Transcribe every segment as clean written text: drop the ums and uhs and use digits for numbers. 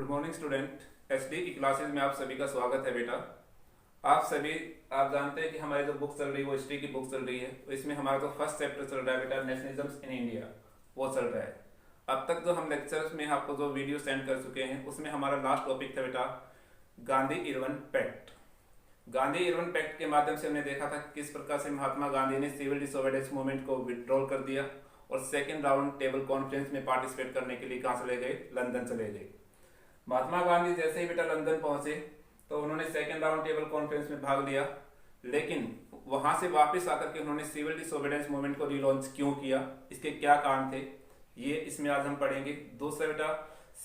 Good morning student. SD की classes में आप सभी का स्वागत है बेटा। आप जानते हैं कि हमारी जो बुक चल रही है वो हिस्ट्री की बुक चल रही है। तो इसमें हमारा जो फर्स्ट चैप्टर चल रहा है बेटा, नेशनलिज्म इन इंडिया, वो चल रहा है। अब तक जो हम लेक्चर्स में आपको जो वीडियो सेंड कर चुके हैं उसमें हमारा लास्ट टॉपिक था बेटा Gandhi Irwin pact. Gandhi Irwin pact के माध्यम से हमने देखा था किस प्रकार से महात्मा गांधी ने सिविल डिसोबीडियंस मूवमेंट को विड्रॉल कर दिया और सेकेंड राउंड टेबल कॉन्फ्रेंस में पार्टिसिपेट करने के लिए कहाँ चले गए, लंदन चले गए। महात्मा गांधी जैसे ही बेटा लंदन पहुंचे तो उन्होंने सेकेंड राउंड टेबल कॉन्फ्रेंस में भाग लिया, लेकिन वहां से वापस आकर के उन्होंने सिविल डिसोबीडियंस मूवमेंट को रिलॉन्च क्यों किया, इसके क्या कारण थे, ये इसमें आज हम पढ़ेंगे। दूसरा बेटा,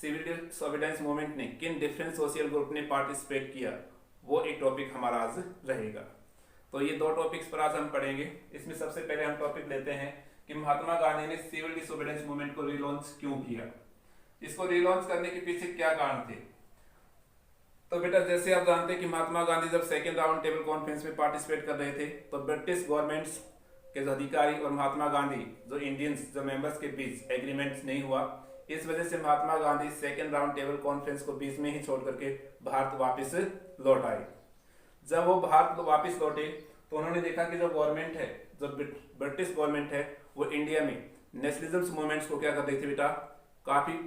सिविल डिसोबीडियंस मूवमेंट ने किन डिफरेंट सोशल ग्रुप ने पार्टिसिपेट किया, वो एक टॉपिक हमारा आज रहेगा। तो ये दो टॉपिक्स पर आज हम पढ़ेंगे। इसमें सबसे पहले हम टॉपिक लेते हैं कि महात्मा गांधी ने सिविल डिसोबीडियंस मूवमेंट को रिलॉन्च क्यों किया, इसको रिलॉन्च करने के पीछे क्या कारण थे। तो बेटा जैसे आप जानते हैं कि महात्मा गांधी जब सेकेंड राउंड टेबल कॉन्फ्रेंस में पार्टिसिपेट कर रहे थे तो ब्रिटिश गवर्नमेंट्स के जो अधिकारी और महात्मा गांधी जो इंडियंस जो मेंबर्स के बीच एग्रीमेंट नहीं हुआ, इस वजह से Mahatma Gandhi second round table conference को बीच में ही छोड़ करके भारत वापस लौट आए। जब वो भारत वापस लौटे तो उन्होंने देखा कि जो गवर्नमेंट है, जो ब्रिटिश गवर्नमेंट है, वो इंडिया में नेशनलिज्म मूवमेंट्स को क्या कर रही थी बेटा, काफी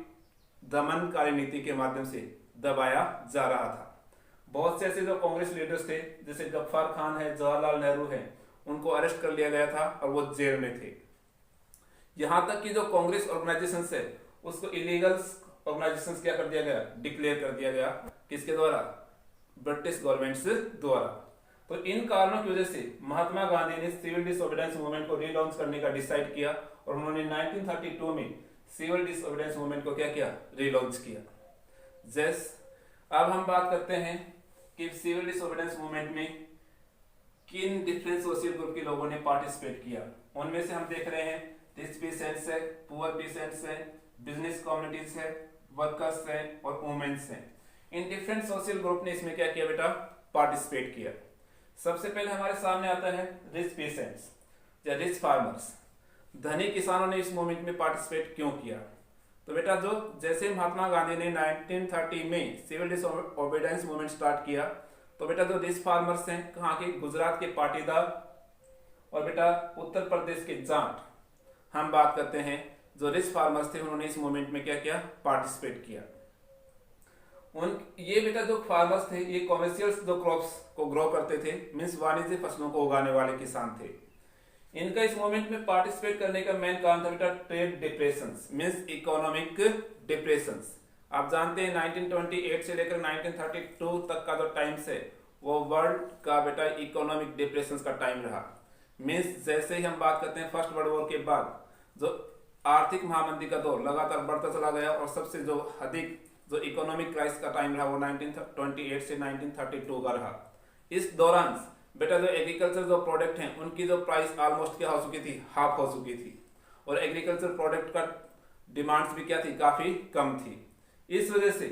दमनकारी नीति के माध्यम से दबाया जा रहा था। बहुत से ऐसे जो कांग्रेस लीडर्स थे जैसे गफ्फार खान है, जवाहरलाल नेहरू है, उनको अरेस्ट कर लिया गया था और वो जेल में थे। यहां तक कि जो कांग्रेस ऑर्गेनाइजेशन है उसको इलीगल ऑर्गेनाइजेशन क्या कर दिया गया, डिक्लेयर कर दिया गया। किसके द्वारा, ब्रिटिश गवर्नमेंट द्वारा। तो इन कारणों की वजह से महात्मा गांधी ने सिविल डिसोबीडियंस मूवमेंट को रीलॉन्च करने का डिसाइड किया और उन्होंने 1932 में सिविल डिसोबीडियंस मूवमेंट को क्या किया, रीलॉन्च किया। अब हम बात करते हैं कि सिविल डिसोबीडियंस मूवमेंट में किन डिफरेंट सोशल ग्रुप के लोगों ने पार्टिसिपेट किया। उनमें से हम देख रहे हैं रिच पीसेंट्स है, पुअर पीसेंट्स है, बिजनेस कम्युनिटीज है, वर्कर्स है और वुमेन्स है। इन डिफरेंट सोशल ग्रुप ने इसमें क्या किया बेटा, पार्टिसिपेट किया। सबसे पहले हमारे सामने आता है रिच पीसेंट्स या रिच फार्मर्स। धनी किसानों ने इस मूवमेंट में पार्टिसिपेट क्यों किया। तो बेटा जो जैसे महात्मा गांधी ने 1930 में सिविल डिसोबीडियंस मूवमेंट स्टार्ट किया तो बेटा जो रिच फार्मर्स हैं, कहाँ के, गुजरात के पाटीदार और बेटा उत्तर प्रदेश के जाट, हम बात करते हैं जो रिच फार्मर्स थे, उन्होंने इस मूवमेंट में क्या किया, पार्टिसिपेट किया। ये बेटा जो फार्मर्स थे ये कॉमर्शियल जो क्रॉप्स को ग्रो करते थे, मीन्स वाणिज्य फसलों को उगाने वाले किसान थे। इनका इस मूवमेंट में पार्टिसिपेट करने का मेन कारण था बेटा trade depressions, means economic depressions. आप जानते हैं 1928 से लेकर 1932 तक का जो टाइम है वो वर्ल्ड का बेटा इकोनॉमिक डिप्रेशंस का टाइम रहा। मींस जैसे ही हम बात करते हैं फर्स्ट वर्ल्ड वॉर के बाद जो आर्थिक महामंदी का दौर लगातार बढ़ता चला गया और सबसे जो अधिक जो इकोनॉमिक क्राइसिस का टाइम रहा वो 1928 से 1932 का रहा। इस दौरान बेटा जो एग्रीकल्चर जो प्रोडक्ट हैं उनकी जो प्राइस ऑलमोस्ट क्या हो चुकी थी, हाफ हो चुकी थी और एग्रीकल्चर प्रोडक्ट का डिमांड्स भी क्या थी, काफी कम थी। इस वजह से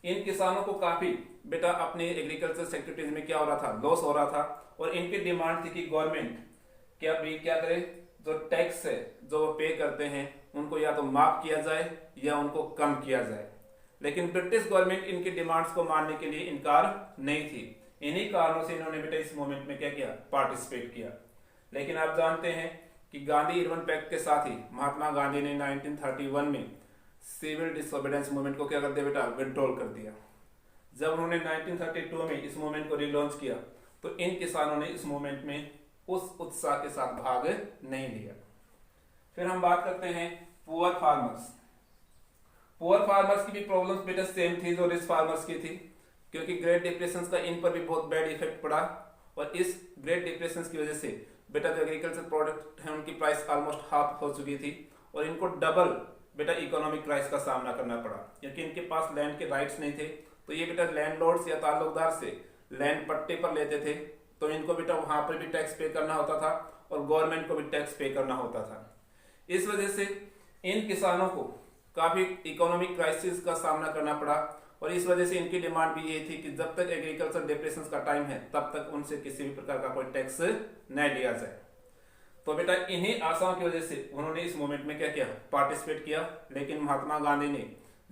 इन किसानों को काफी बेटा अपने एग्रीकल्चर सेक्टर्स में क्या हो रहा था, लॉस हो रहा था और इनकी डिमांड थी कि गवर्नमेंट क्या करे, जो टैक्स है जो वो पे करते हैं उनको या तो माफ किया जाए या उनको कम किया जाए। लेकिन ब्रिटिश गवर्नमेंट इनकी डिमांड्स को मानने के लिए इनकार नहीं थी। इन्हीं कारणों से इन्होंने बेटा इस मूवमेंट में क्या किया, पार्टिसिपेट किया। लेकिन आप जानते हैं कि गांधी इरविन पैक्ट के साथ ही महात्मा गांधी ने 1931 में सिविल डिसोबीडियंस मूवमेंट को क्या कर दिया बेटा, विड्रॉल कर दिया। जब उन्होंने 1932 में इस मूवमेंट को रिलॉन्च किया तो इन किसानों ने इस मूवमेंट में उस उत्साह के साथ भाग नहीं लिया। फिर हम बात करते हैं पुअर फार्मर्स। पुअर फार्मर्स की भी प्रॉब्लम्स बेटा सेम थी जो रिच फार्मर्स की थी, क्योंकि ग्रेट डिप्रेशन का इन पर भी बहुत बैड इफेक्ट पड़ा और इस ग्रेट डिप्रेशन की वजह से बेटा जो एग्रीकल्चर प्रोडक्ट है उनकी प्राइस ऑलमोस्ट हाफ हो चुकी थी और इनको डबल बेटा इकोनॉमिक क्राइसिस का सामना करना पड़ा, क्योंकि इनके पास लैंड के राइट्स नहीं थे। तो ये बेटा लैंडलॉर्ड्स या ताल्लुकदार से लैंड पट्टे पर लेते थे, तो इनको बेटा वहां पर भी टैक्स पे करना होता था और गवर्नमेंट को भी टैक्स पे करना होता था। इस वजह से इन किसानों को काफी इकोनॉमिक क्राइसिस का सामना करना पड़ा और इस वजह से इनकी डिमांड भी ये थी कि जब तक एग्रीकल्चर डिप्रेशन का टाइम है तब तक उनसे किसी भी प्रकार का कोई टैक्स न लिया जाए। तो बेटा इन्हीं आशाओं की वजह से उन्होंने इस मूवमेंट में क्या किया, पार्टिसिपेट किया। लेकिन महात्मा गांधी ने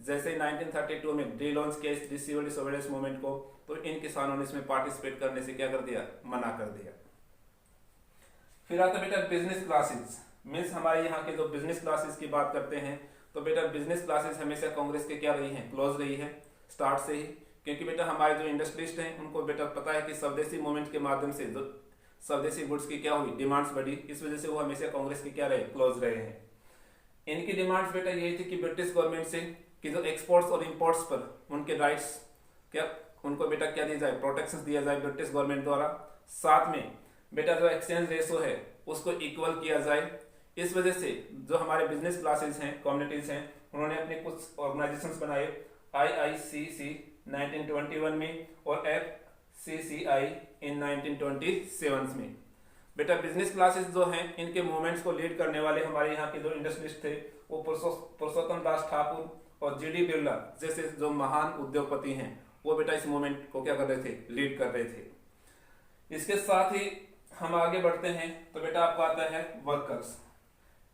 जैसे 1932 में रीलॉन्च किया इस सिविल डिसोबीडियंस मूवमेंट को, तो इन किसानों ने इसमें पार्टिसिपेट करने से क्या कर दिया, मना कर दिया। फिर आता बेटा बिजनेस क्लासेस, मीन्स हमारे यहाँ के जो बिजनेस क्लासेस की बात करते हैं, तो बेटा बिजनेस क्लासेस हमेशा कांग्रेस के क्या रही हैं, क्लोज रही है स्टार्ट से ही, क्योंकि बेटा हमारे जो इंडस्ट्रियलिस्ट हैं उनको बेटा पता है कि स्वदेशी मूवमेंट के माध्यम से जो स्वदेशी गुड्स की क्या हुई, डिमांड्स बढ़ी, इस वजह से वो हमेशा कांग्रेस के क्या रहे, क्लोज रहे हैं। इनकी डिमांड्स बेटा यही थी कि ब्रिटिश गवर्नमेंट से कि जो एक्सपोर्ट्स और इंपोर्ट्स पर उनके राइट्स क्या, उनको बेटा क्या दिया जाए, प्रोटेक्शन दिया जाए ब्रिटिश गवर्नमेंट द्वारा। साथ में बेटा जो एक्सचेंज रेशो है उसको इक्वल किया जाए। इस वजह से जो हमारे बिजनेस क्लासेस हैं, कम्युनिटीज हैं, उन्होंने अपने कुछ ऑर्गेनाइजेशंस बनाए, IICC 1921 में और FCCI इन 1927 में। बेटा बिजनेस क्लासेस जो हैं इनके मूवमेंट्स को लीड करने वाले हमारे यहाँ के जो इंडस्ट्रियलिस्ट थे वो पुरुषोत्तम दास ठाकुर और GD बिरला जैसे जो महान उद्योगपति हैं, वो बेटा इस मूवमेंट को क्या कर रहे थे, लीड कर रहे थे। इसके साथ ही हम आगे बढ़ते हैं तो बेटा आपको आता है वर्कर्स।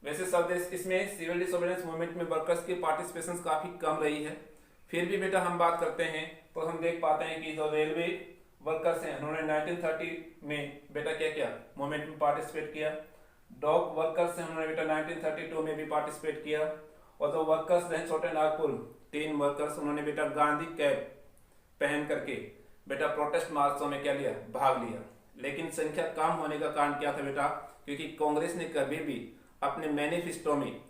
वैसे सब देश इसमें सिविल डिसोबीडियंस मूवमेंट में वर्कर्स की पार्टिसिपेशन काफी कम रही है, फिर भी बेटा हम बात करते हैं तो हम देख पाते हैं कि जो रेलवे वर्कर्स हैं उन्होंने 1930 में बेटा क्या किया, मूवमेंट में पार्टिसिपेट किया। डॉक वर्कर्स हैं उन्होंने बेटा 1932 में भी पार्टिसिपेट किया। और जो वर्कर्स रहे छोटे नागपुर टीन वर्कर्स, उन्होंने बेटा गांधी कैप पहन करके बेटा प्रोटेस्ट मार्चों में क्या लिया, भाग लिया। लेकिन संख्या कम होने का कारण क्या था बेटा, क्योंकि कांग्रेस ने कभी भी अपने मैनिफेस्टो में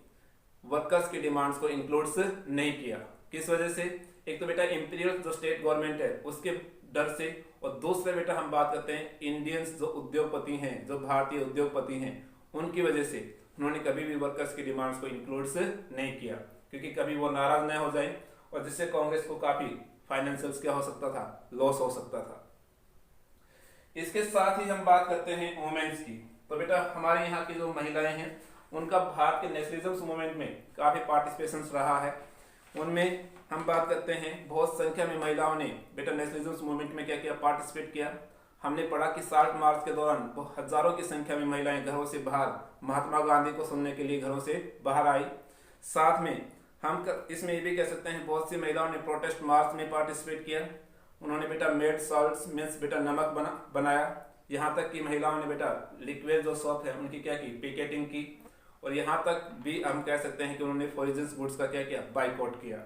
वर्कर्स की डिमांड्स को इंक्लूड नहीं किया। किस वजह से, एक तो बेटा इंपीरियल जो स्टेट गवर्नमेंट है उसके डर से, और दूसरे बेटा हम बात करते हैं इंडियंस जो उद्योगपति हैं, जो भारतीय उद्योगपति हैं, उनकी वजह से उन्होंने कभी भी वर्कर्स की डिमांड्स को इंक्लूड नहीं किया, क्योंकि कभी वो नाराज न हो जाए और जिससे कांग्रेस को काफी फाइनेंशियल क्या हो सकता था, लॉस हो सकता था। इसके साथ ही हम बात करते हैं वुमेन्स की, तो बेटा हमारे यहाँ की जो महिलाएं हैं उनका भारत के नेशनलिज्म मूवमेंट में काफी पार्टिसिपेशन रहा है। उनमें हम बात करते हैं बहुत संख्या में महिलाओं ने बेटा नेशनलिज्म मूवमेंट में क्या किया, पार्टिसिपेट किया। हमने पढ़ा कि 60 मार्च के दौरान हजारों की संख्या में महिलाएं घरों से बाहर महात्मा गांधी को सुनने के लिए घरों से बाहर आई। साथ में हम इसमें ये भी कह सकते हैं बहुत सी महिलाओं ने प्रोटेस्ट मार्च में पार्टिसिपेट किया। उन्होंने बेटा मेड सॉल्ट्स मीन्स बेटा नमक बनाया। यहाँ तक कि महिलाओं ने बेटा लिक्विड जो शॉप है उनकी क्या की, पिकेटिंग की। और यहाँ तक भी हम कह सकते हैं कि उन्होंने पॉइजनस गुड्स का क्या किया, बाइकआउट किया।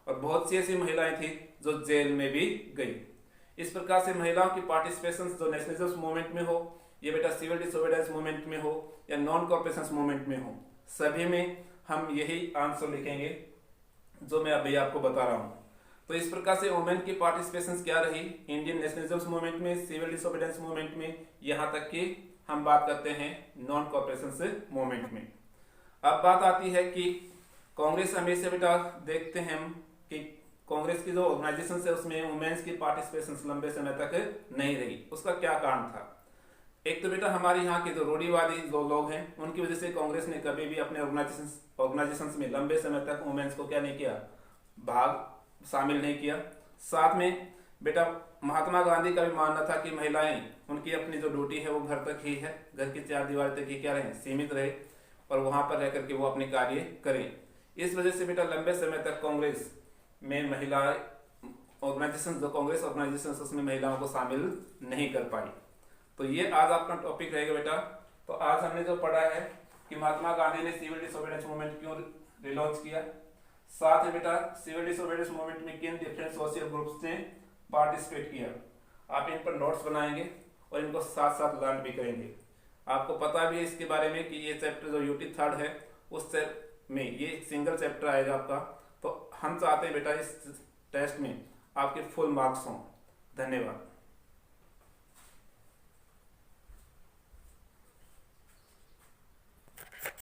और बहुत सी ऐसी महिलाएं थी जो जेल में भी गई। इस प्रकार से महिलाओं की पार्टिसिपेशन जो नेशनलिज्म मूवमेंट में हो, ये बेटा सिविल डिसोबीडियंस मूवमेंट में हो या नॉन कॉर्पोरेशन मूवमेंट में हो, सभी में हम यही आंसर लिखेंगे जो मैं अभी आपको बता रहा हूँ। तो इस प्रकार से वुमेन की पार्टिसिपेशन क्या रही इंडियन नेशनलिज्म मूवमेंट में, सिविल डिसोबीडियंस मूवमेंट में, यहाँ तक कि हम बात करते हैं नॉन कॉर्पोरेशन मूवमेंट में। अब बात आती है कि कांग्रेस हमेशा बेटा देखते हैं हम कि कांग्रेस की जो ऑर्गेनाइजेशन है उसमें वुमेन्स की पार्टिसिपेशन लंबे समय तक नहीं रही। उसका क्या कारण था? एक तो बेटा हमारे यहाँ के जो रूढ़िवादी जो लोग हैं उनकी वजह से कांग्रेस ने कभी भी अपने ऑर्गेनाइजेशंस में लंबे समय तक वुमेन्स को क्या नहीं किया, भाग शामिल नहीं किया। साथ में बेटा महात्मा गांधी का भी मानना था कि महिलाएं उनकी अपनी जो ड्यूटी है वो घर तक ही है, घर की चार दीवार तक ही क्या रहे, सीमित रहे और वहां पर रहकर के वो अपने कार्य करें। इस वजह से बेटा लंबे समय तक कांग्रेस में महिला ऑर्गेनाइजेशन जो कांग्रेस ऑर्गेनाइजेशन उसमें महिलाओं को शामिल नहीं कर पाई। तो ये आज आपका टॉपिक रहेगा बेटा। तो आज हमने जो पढ़ा है कि महात्मा गांधी ने सिविल डिसोबीडियंस मूवमेंट क्यों रिलॉन्च किया, साथ ही बेटा सिविल डिसोबीडियंस मूवमेंट में किन डिफरेंट सोशल ग्रुप्स ने पार्टिसिपेट किया। आप इन पर नोट्स बनाएंगे और इनको साथ साथ लर्न भी करेंगे। आपको पता भी है इसके बारे में कि ये चैप्टर जो यूटी 3 है उस में ये सिंगल चैप्टर आएगा आपका। तो हम चाहते हैं बेटा इस टेस्ट में आपके फुल मार्क्स हों। धन्यवाद।